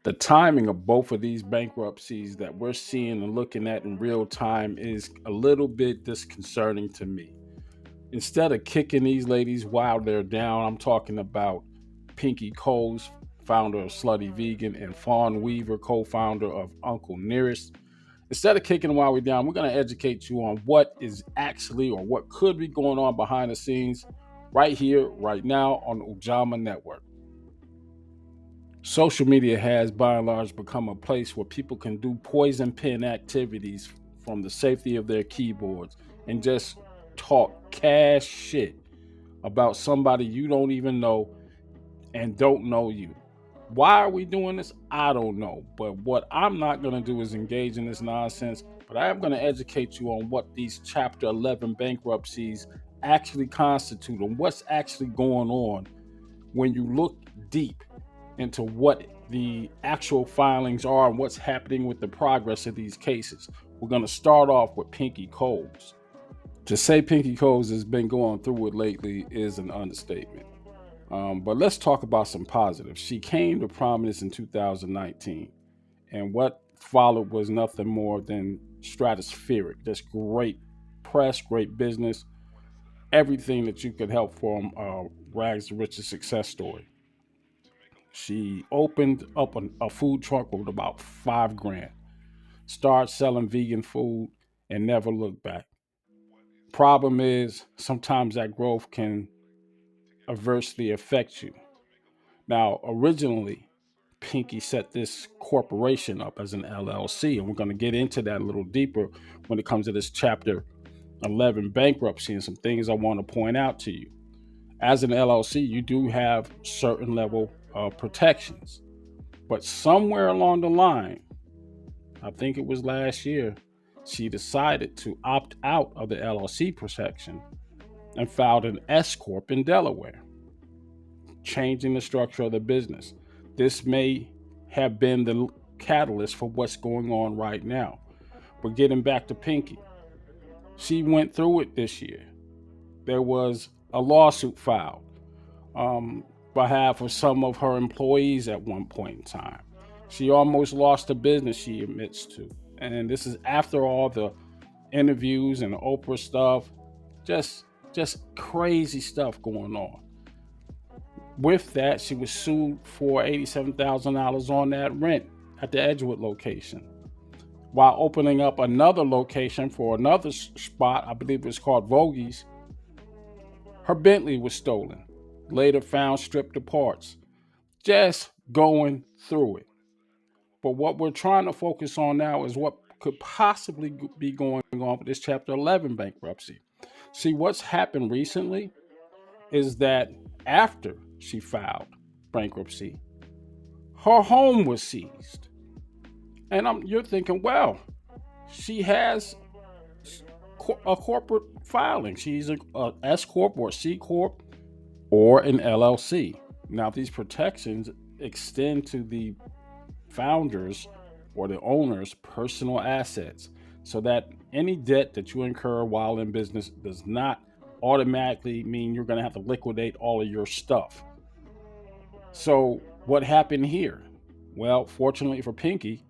The timing of both of these bankruptcies that we're seeing and looking at in real time is a little bit disconcerting to me. Instead of kicking these ladies while they're down, I'm talking about Pinky Coles, founder of Slutty Vegan, and Fawn Weaver, co-founder of Uncle Nearest. Instead of kicking them while we're down, we're going to educate you on what is actually or what could be going on behind the scenes right here, right now on the Ujamaa Network. Social media has, by and large, become a place where people can do poison pen activities from the safety of their keyboards and just talk cash shit about somebody you don't even know and don't know you. Why are we doing this? I don't know. But what I'm not going to do is engage in this nonsense. But I am going to educate you on what these Chapter 11 bankruptcies actually constitute and what's actually going on when you look deep into what the actual filings are and what's happening with the progress of these cases. We're going to start off with Pinky Coles. To say Pinky Coles has been going through it lately is an understatement. But let's talk about some positives. She came to prominence in 2019, and what followed was nothing more than stratospheric. Just great press, great business, everything that you could help from rags to riches success story. She opened up a food truck with about 5 grand, started selling vegan food, and never looked back. Problem is, sometimes that growth can adversely affect you. Now, originally, Pinky set this corporation up as an LLC, and we're going to get into that a little deeper when it comes to this Chapter 11 bankruptcy and some things I want to point out to you. As an LLC, you do have certain level of protections, but somewhere along the line, I think it was last year, she decided to opt out of the LLC protection and filed an S corp in Delaware, changing the structure of the business. This may have been the catalyst for what's going on right now. But getting back to Pinky, she went through it this year. There was a lawsuit filed um, behalf of some of her employees at one point in time. She almost lost the business, she admits to. And this is after all the interviews and the Oprah stuff. Just just crazy stuff going on. With that, she was sued for $87,000 on that rent at the Edgewood location, while opening up another location for another spot. I believe it was called Vogie's. Her Bentley was stolen, later found stripped of parts. Just going through it. But what we're trying to focus on now is what could possibly be going on with this Chapter 11 bankruptcy. See, what's happened recently is that after she filed bankruptcy, her home was seized. And you're thinking, well, she has a corporate filing. She's a S corp or a C corp or an LLC. Now, these protections extend to the founders or the owner's personal assets, so that any debt that you incur while in business does not automatically mean you're going to have to liquidate all of your stuff. So, what happened here? Well, fortunately for Pinky,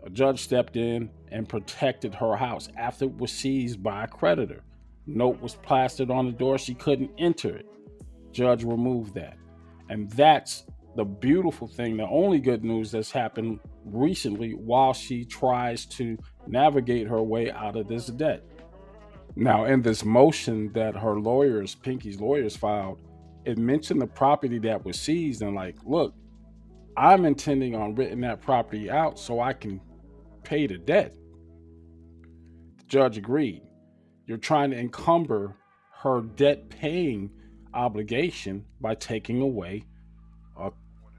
a judge stepped in and protected her house after it was seized by a creditor. Note was plastered on the door, she couldn't enter it. Judge removed that. And that's the beautiful thing, the only good news that's happened recently while she tries to navigate her way out of this debt. Now, in this motion that her lawyers, Pinky's lawyers, filed, it mentioned the property that was seized and, like, look, I'm intending on renting that property out so I can pay the debt. The judge agreed. You're trying to encumber her debt paying obligation by taking away a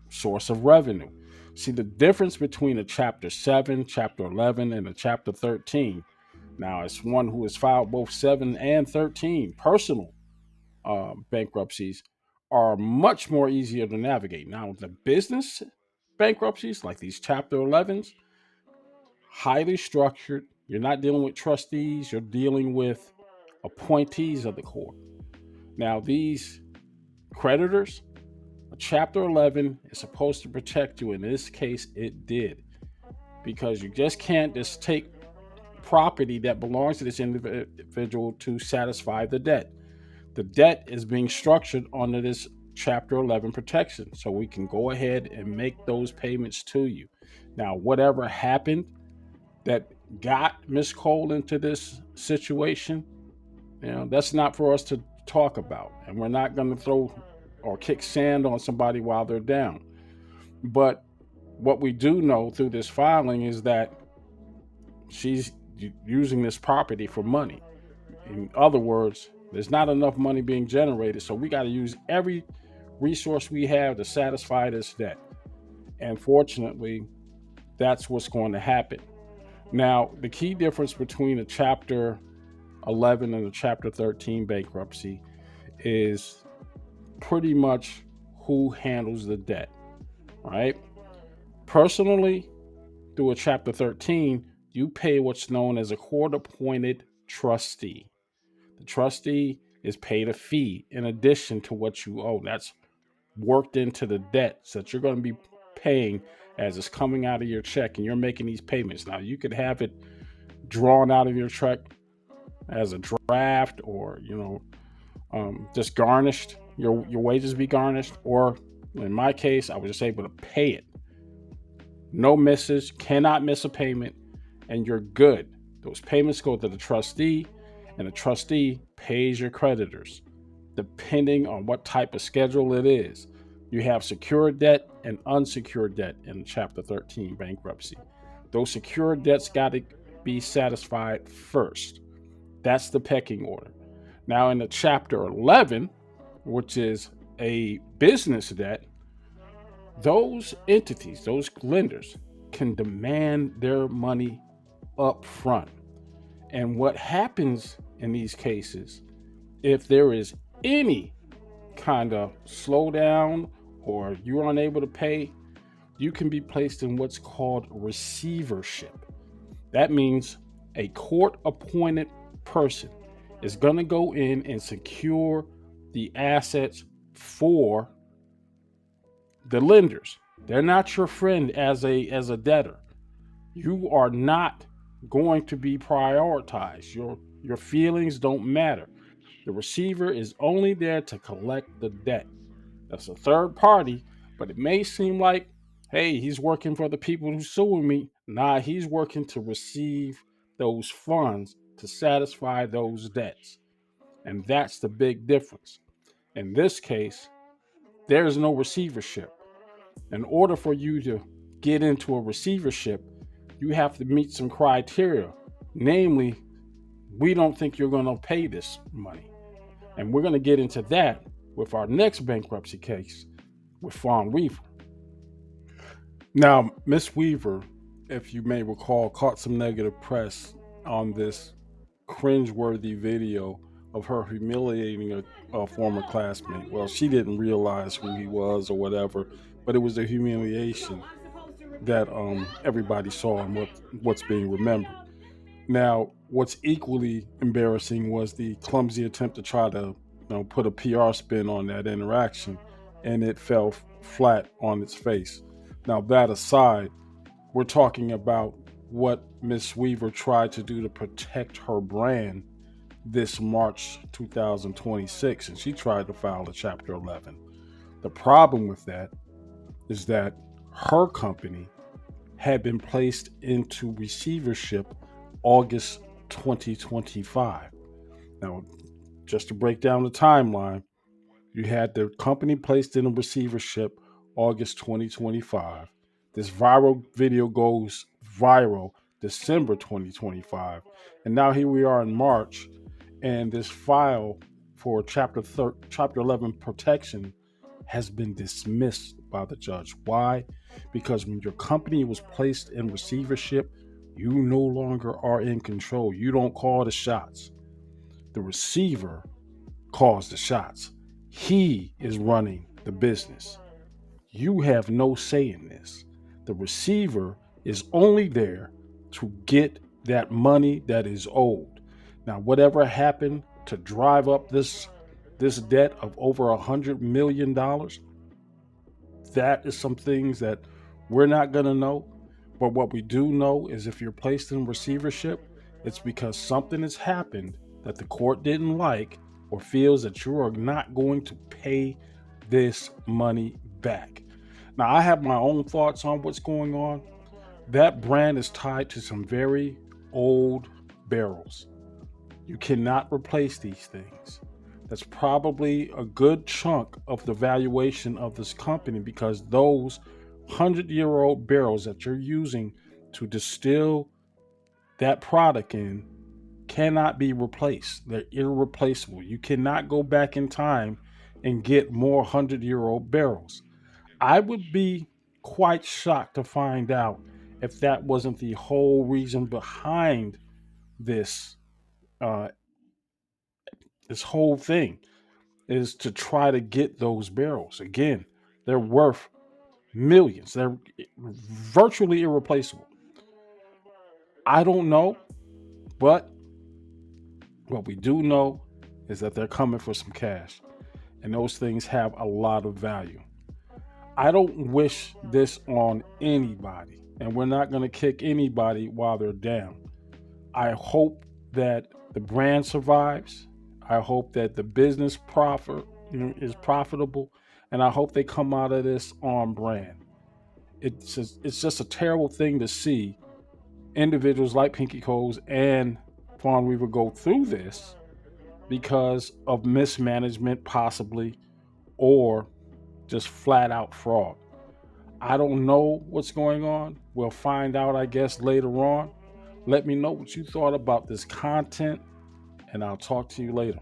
source of revenue. See, the difference between a Chapter 7, Chapter 11, and a Chapter 13. Now, as one who has filed both 7 and 13 personal bankruptcies, are much more easier to navigate. Now, the business bankruptcies, like these Chapter 11s, highly structured. You're not dealing with trustees, you're dealing with appointees of the court. Now, these creditors, Chapter 11 is supposed to protect you. In this case, it did. Because you just can't just take property that belongs to this individual to satisfy the debt. The debt is being structured under this Chapter 11 protection. So we can go ahead and make those payments to you. Now, whatever happened that got Miss Cole into this situation, that's not for us to talk about. And we're not going to throw or kick sand on somebody while they're down. But what we do know through this filing is that she's using this property for money. In other words, there's not enough money being generated, so we got to use every resource we have to satisfy this debt. And fortunately, that's what's going to happen. Now, the key difference between a Chapter 11 and a Chapter 13 bankruptcy is pretty much who handles the debt, right? Personally, through a Chapter 13, you pay what's known as a court-appointed trustee. The trustee is paid a fee in addition to what you owe. That's worked into the debts that you're going to be paying as it's coming out of your check and you're making these payments. Now, you could have it drawn out of your check as a draft or, just garnished, your wages be garnished. Or in my case, I was just able to pay it. No misses, cannot miss a payment, and you're good. Those payments go to the trustee, and the trustee pays your creditors, depending on what type of schedule it is. You have secured debt and unsecured debt in Chapter 13 bankruptcy. Those secured debts got to be satisfied first. That's the pecking order. Now, in the Chapter 11, which is a business debt, those entities, those lenders, can demand their money up front. And what happens in these cases, if there is any kind of slowdown or you're unable to pay, you can be placed in what's called receivership. That means a court-appointed person is going to go in and secure the assets for the lenders. They're not your friend as a debtor. You are not going to be prioritized. Your feelings don't matter. The receiver is only there to collect the debt. That's a third party, but it may seem like, hey, he's working for the people who suing me. Nah, he's working to receive those funds to satisfy those debts. And that's the big difference. In this case, there's no receivership. In order for you to get into a receivership, you have to meet some criteria. Namely, we don't think you're going to pay this money. And we're going to get into that with our next bankruptcy case with Fawn Weaver. Now, Miss Weaver, if you may recall, caught some negative press on this cringeworthy video of her humiliating a former classmate. Well, she didn't realize who he was or whatever, but it was a humiliation that everybody saw and what's being remembered. Now, what's equally embarrassing was the clumsy attempt to try to put a PR spin on that interaction, and it fell flat on its face. Now, that aside, we're talking about what Miss Weaver tried to do to protect her brand this March 2026, and she tried to file a Chapter 11. The problem with that is that her company had been placed into receivership August 2025. Now, just to break down the timeline, you had the company placed in a receivership August 2025. This viral video goes viral December 2025. And now here we are in March, and this file for Chapter 11 protection has been dismissed by the judge. Why? Because when your company was placed in receivership, you no longer are in control. You don't call the shots. The receiver calls the shots. He is running the business. You have no say in this. The receiver is only there to get that money that is owed. Now, whatever happened to drive up this debt of over $100 million, That is some things that we're not going to know. But what we do know is if you're placed in receivership, it's because something has happened that the court didn't like or feels that you are not going to pay this money back. Now, I have my own thoughts on what's going on. That brand is tied to some very old barrels. You cannot replace these things. That's probably a good chunk of the valuation of this company because those 100-year-old barrels that you're using to distill that product in cannot be replaced. They're irreplaceable. You cannot go back in time and get more 100-year-old barrels. I would be quite shocked to find out if that wasn't the whole reason behind this uh, this whole thing is to try to get those barrels. Again, they're worth millions. They're virtually irreplaceable. I don't know, but what we do know is that they're coming for some cash, and those things have a lot of value. I don't wish this on anybody, and we're not going to kick anybody while they're down. I hope that the brand survives. I hope that the business profit is profitable, and I hope they come out of this on brand. It's just a terrible thing to see individuals like Pinky Coles and Fawn Weaver go through this because of mismanagement, possibly, or just flat out fraud. I don't know what's going on. We'll find out, I guess, later on. Let me know what you thought about this content, and I'll talk to you later.